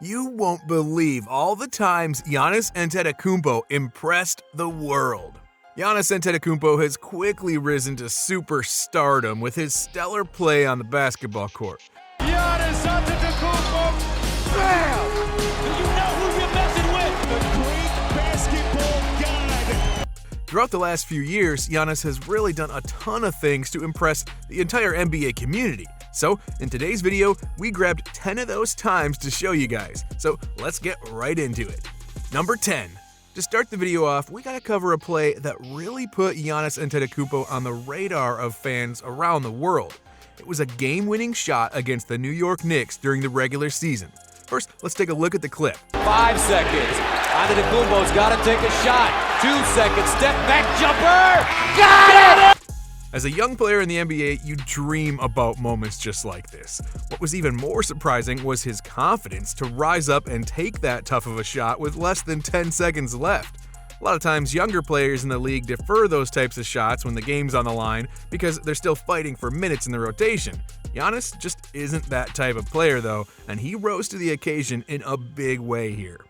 You won't believe all the times Giannis Antetokounmpo impressed the world. Giannis Antetokounmpo has quickly risen to superstardom with his stellar play on the basketball court. Giannis Antetokounmpo, bam! Do you know who you're messing with? The great basketball god. Throughout the last few years, Giannis has really done a ton of things to impress the entire NBA community. So, in today's video, we grabbed 10 of those times to show you guys. So, let's get right into it. Number 10. To start the video off, we gotta cover a play that really put Giannis Antetokounmpo on the radar of fans around the world. It was a game-winning shot against the New York Knicks during the regular season. First, let's take a look at the clip. 5 seconds. Antetokounmpo's gotta take a shot. 2 seconds. Step back jumper. Got it! As a young player in the NBA, you dream about moments just like this. What was even more surprising was his confidence to rise up and take that tough of a shot with less than 10 seconds left. A lot of times, younger players in the league defer those types of shots when the game's on the line because they're still fighting for minutes in the rotation. Giannis just isn't that type of player though, and he rose to the occasion in a big way here.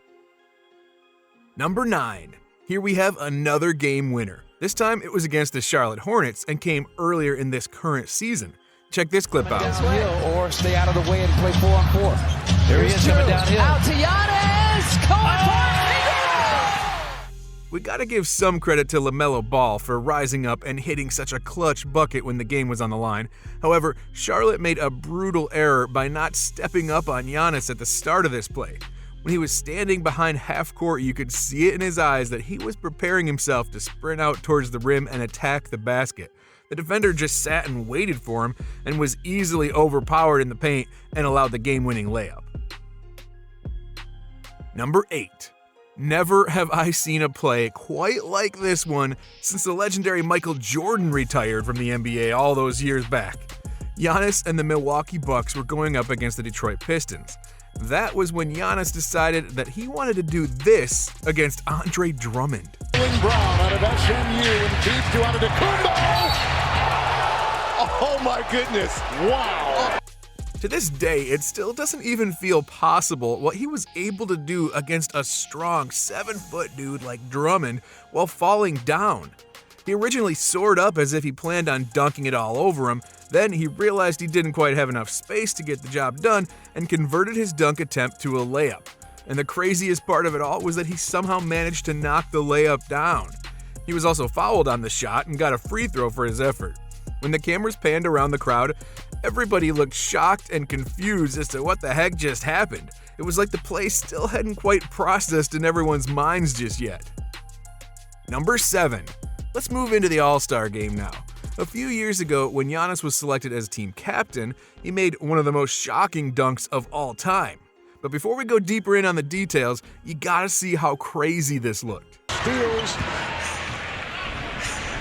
Number 9. Here we have another game winner. This time it was against the Charlotte Hornets and came earlier in this current season. Check this clip out. Downhill or stay out of the way and play 4-on-4. There he is coming downhill. Out to Giannis. We gotta give some credit to LaMelo Ball for rising up and hitting such a clutch bucket when the game was on the line. However, Charlotte made a brutal error by not stepping up on Giannis at the start of this play. When he was standing behind half court, you could see it in his eyes that he was preparing himself to sprint out towards the rim and attack the basket. The defender just sat and waited for him and was easily overpowered in the paint and allowed the game-winning layup. Number 8. Never have I seen a play quite like this one since the legendary Michael Jordan retired from the NBA all those years back. Giannis and the Milwaukee Bucks were going up against the Detroit Pistons. That was when Giannis decided that he wanted to do this against Andre Drummond. Brown out of SMU and deep to Antetokounmpo. Oh my goodness, wow. To this day, it still doesn't even feel possible what he was able to do against a strong 7-foot dude like Drummond while falling down. He originally soared up as if he planned on dunking it all over him. Then he realized he didn't quite have enough space to get the job done and converted his dunk attempt to a layup. And the craziest part of it all was that he somehow managed to knock the layup down. He was also fouled on the shot and got a free throw for his effort. When the cameras panned around the crowd, everybody looked shocked and confused as to what the heck just happened. It was like the play still hadn't quite processed in everyone's minds just yet. Number 7. Let's move into the All-Star game now. A few years ago, when Giannis was selected as team captain, he made one of the most shocking dunks of all time. But before we go deeper in on the details, you gotta see how crazy this looked. Steals.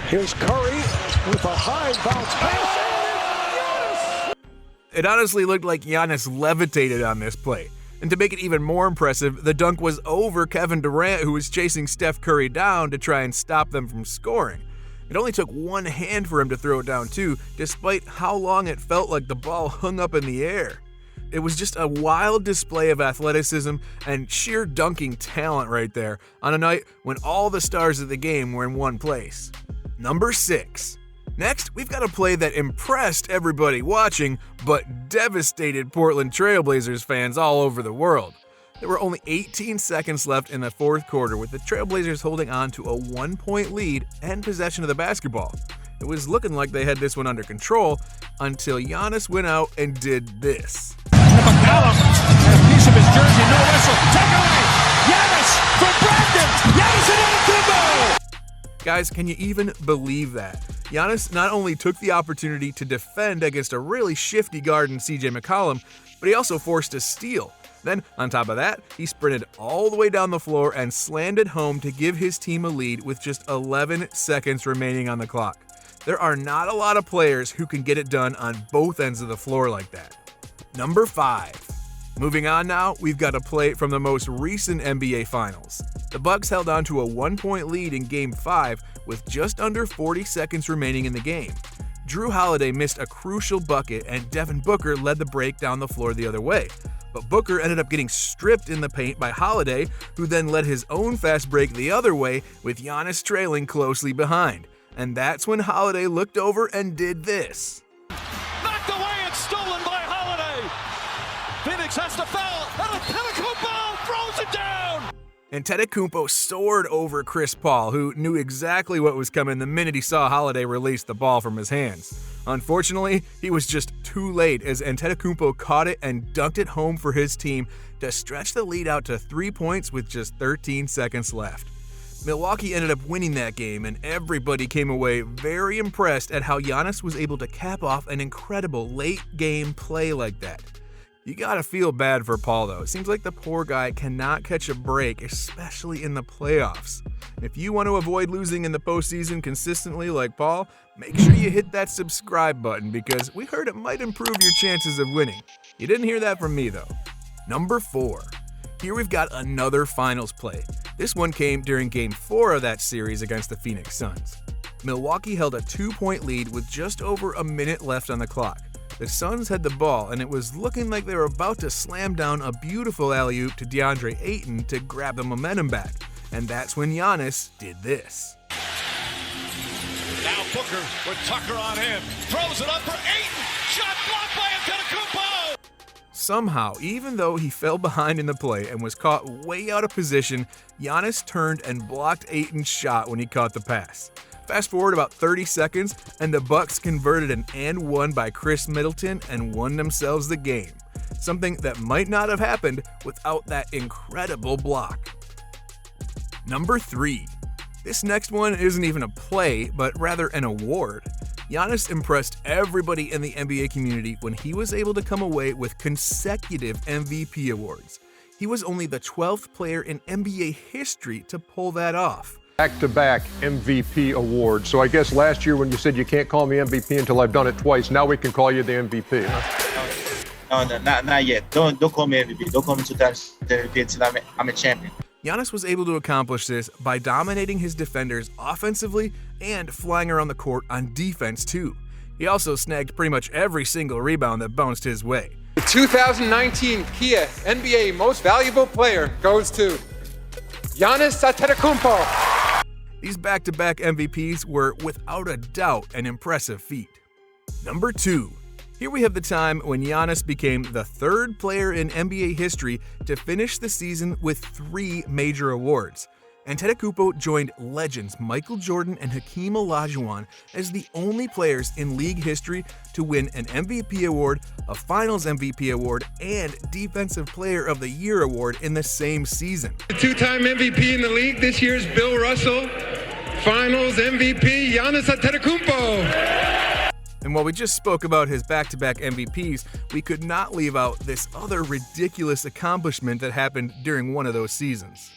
Here's Curry with a high bounce pass. It honestly looked like Giannis levitated on this play. And to make it even more impressive, the dunk was over Kevin Durant, who was chasing Steph Curry down to try and stop them from scoring. It only took one hand for him to throw it down too, despite how long it felt like the ball hung up in the air. It was just a wild display of athleticism and sheer dunking talent right there on a night when all the stars of the game were in one place. Number 6. Next, we've got a play that impressed everybody watching, but devastated Portland Trailblazers fans all over the world. There were only 18 seconds left in the fourth quarter, with the Trailblazers holding on to a 1-point lead and possession of the basketball. It was looking like they had this one under control until Giannis went out and did this. McCallum and a piece of his jersey, no whistle. Take it away. Giannis from Brandon. Giannis Antetokounmpo. Guys, can you even believe that? Giannis not only took the opportunity to defend against a really shifty guard in CJ McCollum, but he also forced a steal. Then, on top of that, he sprinted all the way down the floor and slammed it home to give his team a lead with just 11 seconds remaining on the clock. There are not a lot of players who can get it done on both ends of the floor like that. Number 5. Moving on now, we've got a play from the most recent NBA Finals. The Bucks held on to a 1-point lead in Game 5 with just under 40 seconds remaining in the game. Jrue Holiday missed a crucial bucket and Devin Booker led the break down the floor the other way. but Booker ended up getting stripped in the paint by Holiday, who then led his own fast break the other way with Giannis trailing closely behind. And that's when Holiday looked over and did this. Knocked away and stolen by Holiday. Phoenix has to foul. Antetokounmpo throws it down. Antetokounmpo soared over Chris Paul, who knew exactly what was coming the minute he saw Holiday release the ball from his hands. Unfortunately, he was just too late as Antetokounmpo caught it and dunked it home for his team to stretch the lead out to 3 points with just 13 seconds left. Milwaukee ended up winning that game, and everybody came away very impressed at how Giannis was able to cap off an incredible late-game play like that. You gotta feel bad for Paul though. It seems like the poor guy cannot catch a break, especially in the playoffs. If you want to avoid losing in the postseason consistently like Paul, make sure you hit that subscribe button because we heard it might improve your chances of winning. You didn't hear that from me though. Number 4. Here we've got another finals play. This one came during Game 4 of that series against the Phoenix Suns. Milwaukee held a 2-point lead with just over a minute left on the clock. The Suns had the ball, and it was looking like they were about to slam down a beautiful alley-oop to DeAndre Ayton to grab the momentum back. And that's when Giannis did this. Now Booker with Tucker on him. Throws it up for Ayton. Shot blocked by Antetokounmpo. Somehow, even though he fell behind in the play and was caught way out of position, Giannis turned and blocked Ayton's shot when he caught the pass. Fast forward about 30 seconds, and the Bucks converted an and one by Chris Middleton and won themselves the game. Something that might not have happened without that incredible block. Number 3. This next one isn't even a play, but rather an award. Giannis impressed everybody in the NBA community when he was able to come away with consecutive MVP awards. He was only the 12th player in NBA history to pull that off. Back-to-back MVP awards. So I guess last year when you said you can't call me MVP until I've done it twice, now we can call you the MVP, huh? No, not yet. Don't call me MVP. Don't call me MVP until I'm a champion. Giannis was able to accomplish this by dominating his defenders offensively and flying around the court on defense too. He also snagged pretty much every single rebound that bounced his way. The 2019 Kia NBA Most Valuable Player goes to Giannis Antetokounmpo. These back-to-back MVPs were without a doubt an impressive feat. Number 2. Here we have the time when Giannis became the 3rd player in NBA history to finish the season with 3 major awards. Antetokounmpo joined legends Michael Jordan and Hakeem Olajuwon as the only players in league history to win an MVP award, a Finals MVP award, and Defensive Player of the Year award in the same season. The 2-time MVP in the league this year's Bill Russell. Finals MVP Giannis Antetokounmpo. And while we just spoke about his back-to-back MVPs, we could not leave out this other ridiculous accomplishment that happened during one of those seasons.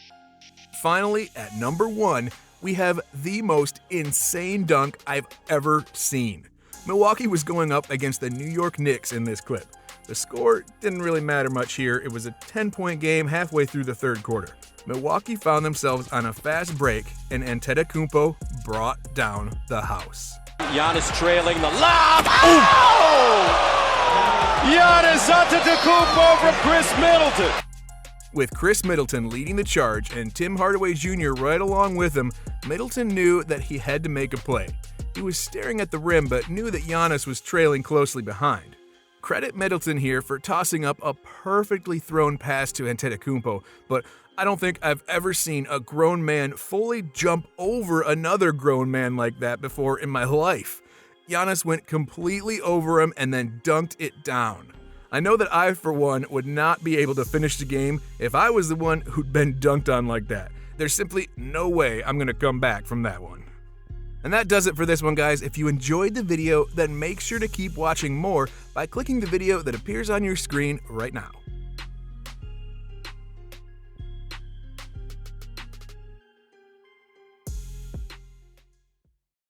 Finally, at number 1, we have the most insane dunk I've ever seen. Milwaukee was going up against the New York Knicks in this clip. The score didn't really matter much here. It was a 10-point game halfway through the 3rd quarter. Milwaukee found themselves on a fast break, and Antetokounmpo brought down the house. Giannis trailing the lob. Oh! Giannis Antetokounmpo from Chris Middleton. With Chris Middleton leading the charge and Tim Hardaway Jr. right along with him, Middleton knew that he had to make a play. He was staring at the rim but knew that Giannis was trailing closely behind. Credit Middleton here for tossing up a perfectly thrown pass to Antetokounmpo, but I don't think I've ever seen a grown man fully jump over another grown man like that before in my life. Giannis went completely over him and then dunked it down. I know that I, for one, would not be able to finish the game if I was the one who'd been dunked on like that. There's simply no way I'm going to come back from that one. And that does it for this one, guys. If you enjoyed the video, then make sure to keep watching more by clicking the video that appears on your screen right now.